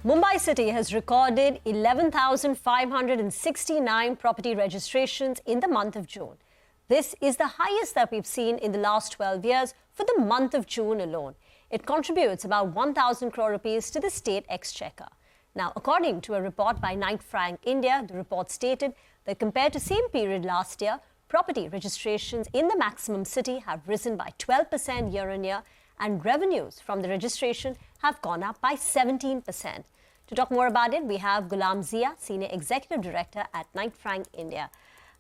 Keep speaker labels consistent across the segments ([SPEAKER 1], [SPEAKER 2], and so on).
[SPEAKER 1] Mumbai city has recorded 11,569 property registrations in the month of June. This is the highest that we've seen in the last 12 years for the month of June alone. It contributes about 1,000 crore rupees to the state exchequer. Now, according to a report by Knight Frank India, the report stated that compared to same period last year, property registrations in the maximum city have risen by 12% year-on-year, and revenues from the registration have gone up by 17%. To talk more about it, we have Gulam Zia, Senior Executive Director at Knight Frank India.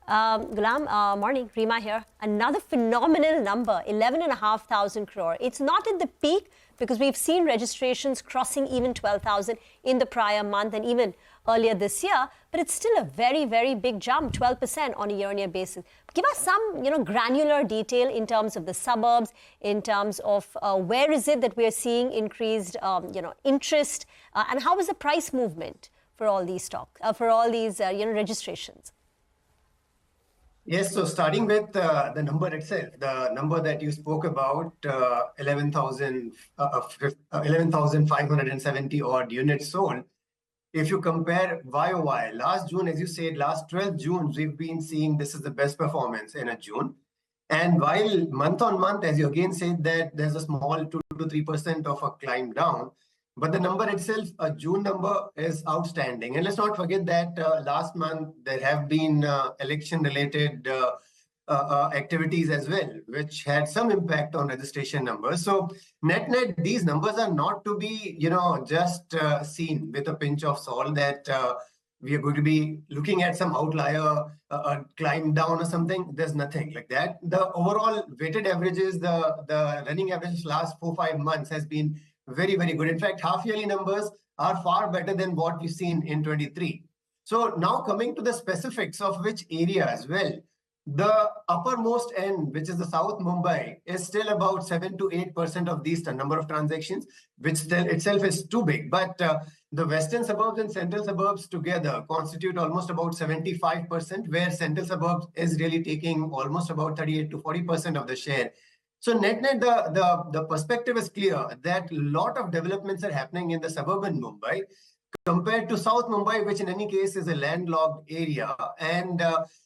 [SPEAKER 1] Gulam, morning. Reema here. Another phenomenal number, 11,500 crore. It's not at the peak because we've seen registrations crossing even 12,000 in the prior month and even earlier this year, but it's still a very, very big jump, 12% on a year-on-year basis. Give us some, granular detail in terms of the suburbs, in terms of where is it that we are seeing increased, interest, and how is the price movement for all these registrations?
[SPEAKER 2] Yes, so starting with the number itself, the number that you spoke about, 11,570 odd units sold. If you compare YOY, last June, as you said, last 12 Junes, we've been seeing this is the best performance in a June. And while month on month, as you again said, that there's a small 2 to 3% of a climb down, but the number itself, a June number, is outstanding. And let's not forget that last month, there have been election-related activities as well, which had some impact on registration numbers. So net, these numbers are not to be, just seen with a pinch of salt that we are going to be looking at some outlier, climb down or something. There's nothing like that. The overall weighted averages, the running average last 4-5 months has been very, very good. In fact, half-yearly numbers are far better than what we've seen in 23. So now coming to the specifics of which area as well, the uppermost end, which is the South Mumbai, is still about 7 to 8% of these number of transactions, which still itself is too big. But the western suburbs and central suburbs together constitute almost about 75%, where central suburbs is really taking almost about 38 to 40% of the share. So net, the perspective is clear that a lot of developments are happening in the suburban Mumbai compared to South Mumbai, which in any case is a landlocked area. And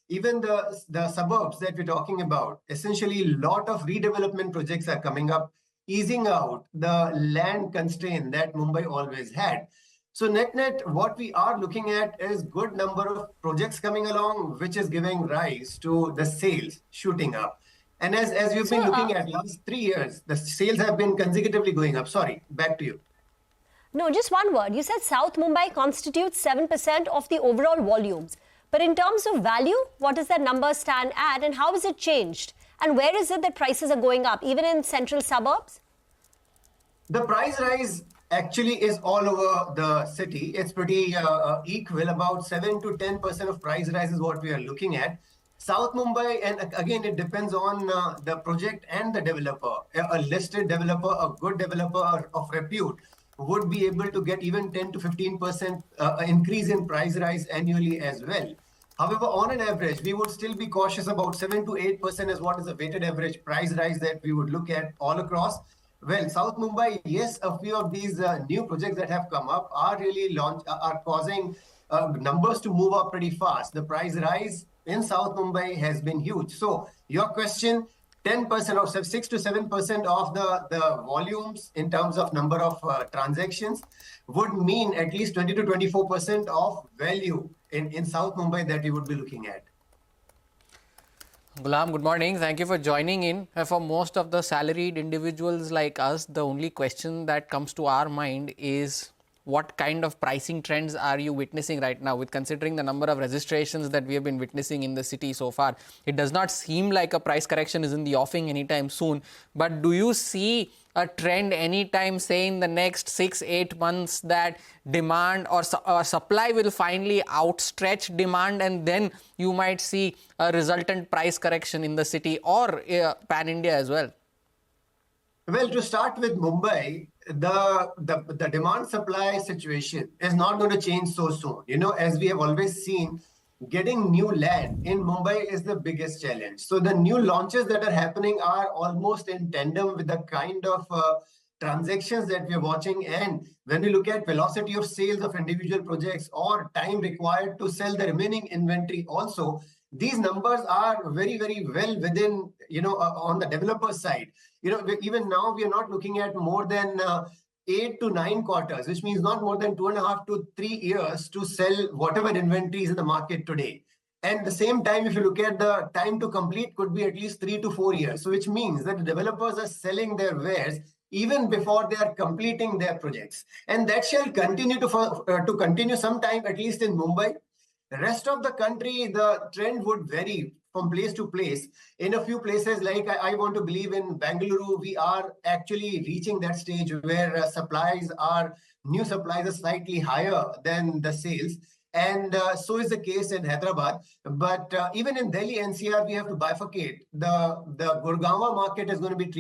[SPEAKER 2] even the suburbs that we're talking about, essentially a lot of redevelopment projects are coming up, easing out the land constraint that Mumbai always had. So net, what we are looking at is good number of projects coming along, which is giving rise to the sales shooting up. And as you've been looking at last 3 years, the sales have been consecutively going up. Sorry, back to you.
[SPEAKER 1] No, just one word. You said South Mumbai constitutes 7% of the overall volumes. But in terms of value, what does that number stand at and how has it changed? And where is it that prices are going up, even in central suburbs?
[SPEAKER 2] The price rise actually is all over the city. It's pretty equal. About 7 to 10% of price rise is what we are looking at. South Mumbai, and again, it depends on the project and the developer. A listed developer, a good developer of repute, would be able to get even 10 to 15% increase in price rise annually as well. However, on an average, we would still be cautious about 7 to 8% is what is the weighted average price rise that we would look at all across. Well, South Mumbai, yes, a few of these new projects that have come up are really are causing numbers to move up pretty fast. The price rise in South Mumbai has been huge. So your question, 10% or 6 to 7% of the volumes in terms of number of transactions would mean at least 20 to 24% of value in South Mumbai that we would be looking at.
[SPEAKER 3] Gulam, good morning. Thank you for joining in. For most of the salaried individuals like us, the only question that comes to our mind is what kind of pricing trends are you witnessing right now? With considering the number of registrations that we have been witnessing in the city so far, it does not seem like a price correction is in the offing anytime soon. But do you see a trend anytime, say in the next 6-8 months, that demand or supply will finally outstretch demand and then you might see a resultant price correction in the city or pan-India as well?
[SPEAKER 2] Well, to start with Mumbai, the demand supply situation is not going to change so soon. As we have always seen, getting new land in Mumbai is the biggest challenge. So the new launches that are happening are almost in tandem with the kind of transactions that we are watching, and when we look at velocity of sales of individual projects or time required to sell the remaining inventory also, these numbers are very, very well within, on the developer side. Even now we are not looking at more than 8 to 9 quarters, which means not more than 2.5 to 3 years to sell whatever inventory is in the market today. And at the same time, if you look at the time to complete, could be at least 3 to 4 years. So which means that the developers are selling their wares even before they are completing their projects. And that shall continue to continue sometime, at least in Mumbai. The rest of the country, the trend would vary from place to place. In a few places, like I want to believe in Bengaluru, we are actually reaching that stage where new supplies are slightly higher than the sales. And so is the case in Hyderabad. But even in Delhi NCR, we have to bifurcate. The Gurgaon market is going to be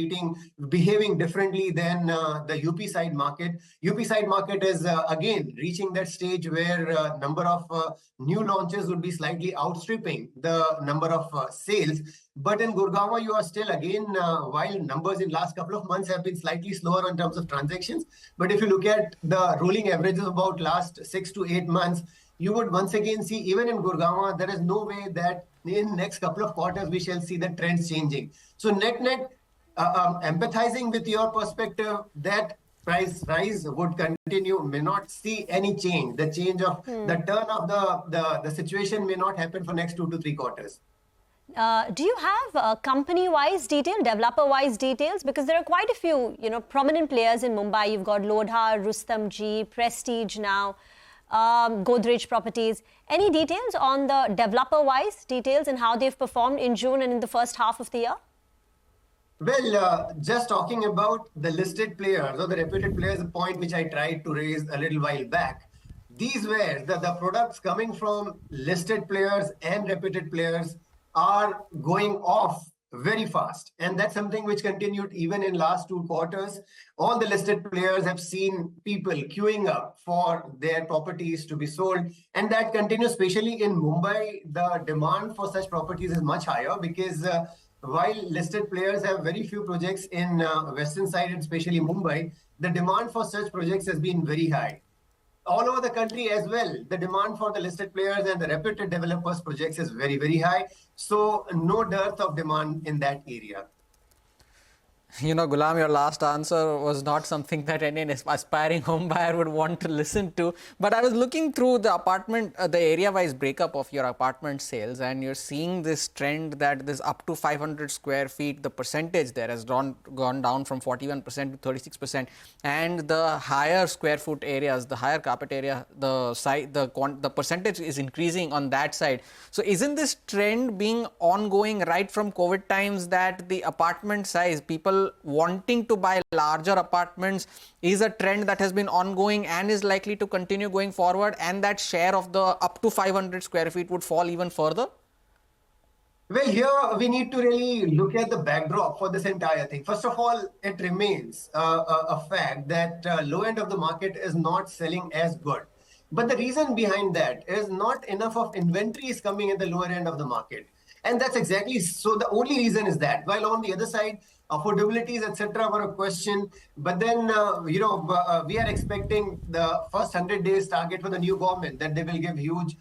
[SPEAKER 2] behaving differently than the UP side market. UP side market is again reaching that stage where number of new launches would be slightly outstripping the number of sales. But in Gurgaon, you are still again, while numbers in last couple of months have been slightly slower in terms of transactions. But if you look at the rolling averages about last 6 to 8 months, you would once again see, even in Gurgaon, there is no way that in next couple of quarters we shall see the trends changing. So net, empathizing with your perspective that price rise would continue, may not see any change. The change of the turn of the situation may not happen for next 2 to 3 quarters.
[SPEAKER 1] Do you have company-wise detail, developer-wise details? Because there are quite a few, prominent players in Mumbai. You've got Lodha, Rustomjee, Prestige now, Godrej Properties. Any details on the developer-wise details and how they've performed in June and in the first half of the year?
[SPEAKER 2] Well, just talking about the listed players or the reputed players, a point which I tried to raise a little while back. These were the products coming from listed players and reputed players are going off very fast. And that's something which continued even in last 2 quarters. All the listed players have seen people queuing up for their properties to be sold. And that continues, especially in Mumbai. The demand for such properties is much higher because while listed players have very few projects in western side, and especially Mumbai, the demand for such projects has been very high. All over the country as well, the demand for the listed players and the reputed developers projects is very, very high. So no dearth of demand in that area.
[SPEAKER 3] Gulam, your last answer was not something that any aspiring home buyer would want to listen to. But I was looking through the the area-wise breakup of your apartment sales, and you're seeing this trend that this up to 500 square feet, the percentage there has gone down from 41% to 36%, and the higher square foot areas, the higher carpet area, the percentage is increasing on that side. So isn't this trend being ongoing right from COVID times, that the apartment size, people wanting to buy larger apartments, is a trend that has been ongoing and is likely to continue going forward, and that share of the up to 500 square feet would fall even further?
[SPEAKER 2] Well, here we need to really look at the backdrop for this entire thing. First of all, it remains a fact that low end of the market is not selling as good. But the reason behind that is not enough of inventory is coming at the lower end of the market. And that's exactly so. The only reason is that, while on the other side, affordabilities, etc., were a question. But then, we are expecting the first 100 days target for the new government, that they will give huge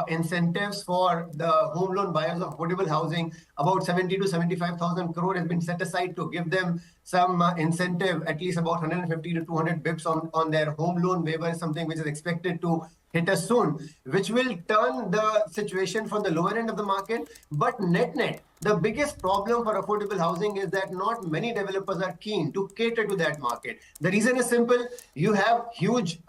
[SPEAKER 2] incentives for the home loan buyers of affordable housing. About 70 to 75,000 crore has been set aside to give them some incentive, at least about 150 to 200 bips on their home loan waiver, something which is expected to hit us soon, which will turn the situation for the lower end of the market. But net, the biggest problem for affordable housing is that not many developers are keen to cater to that market. The reason is simple. You have huge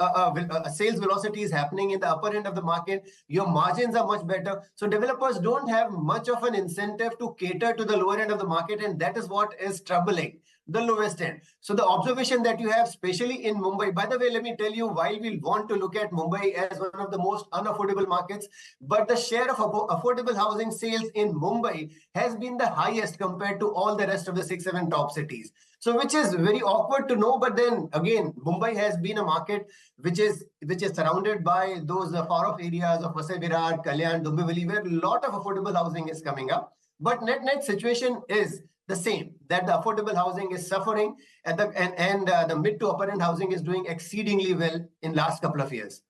[SPEAKER 2] sales velocities happening in the upper end of the market. Your margins are much better. So developers don't have much of an incentive to cater to the lower end of the market. And that is what is troubling the lowest end. So the observation that you have, especially in Mumbai, by the way, let me tell you, while we want to look at Mumbai as one of the most unaffordable markets, but the share of affordable housing sales in Mumbai has been the highest compared to all the rest of the 6-7 top cities. So which is very awkward to know. But then again, Mumbai has been a market which is surrounded by those far off areas of Vasai Virar, Kalyan, Dombivli, where a lot of affordable housing is coming up. But net situation is the same, that the affordable housing is suffering and the mid to upper end housing is doing exceedingly well in last couple of years.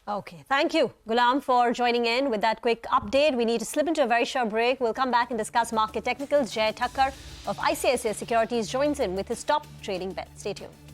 [SPEAKER 1] Okay, thank you, Gulam, for joining in with that quick update. We need to slip into a very short break. We'll come back and discuss market technicals. Jay Thakkar of ICICI Securities joins in with his top trading bet. Stay tuned.